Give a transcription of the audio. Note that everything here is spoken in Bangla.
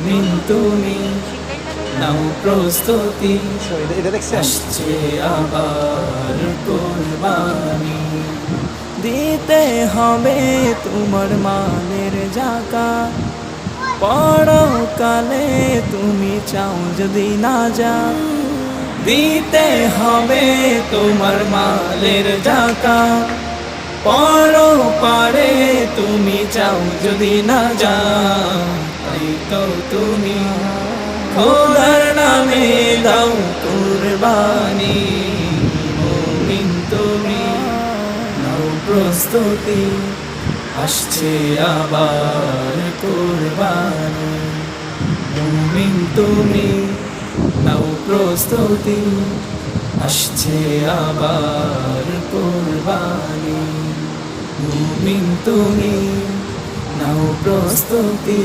মুমিন তুমি নাও প্রস্তুতি আসছে আবার কুরবানি দিতে হবে তোমার মালের যাকাত পরকালে তুমি চাও যদি না যা দিতে হবে তোমার মালের যাকাত পরপারে তুমি চাও যদি না যা তাই তো তুমি খোদার নামে দাও কুরবানি মুমিন তুমি নাও প্রস্তুতি আসছে আবার কুরবানি মুমিন তুমি নাও প্রস্তুতি আসছে আবার কুরবানি মুমিন তুমি নাও প্রস্তুতি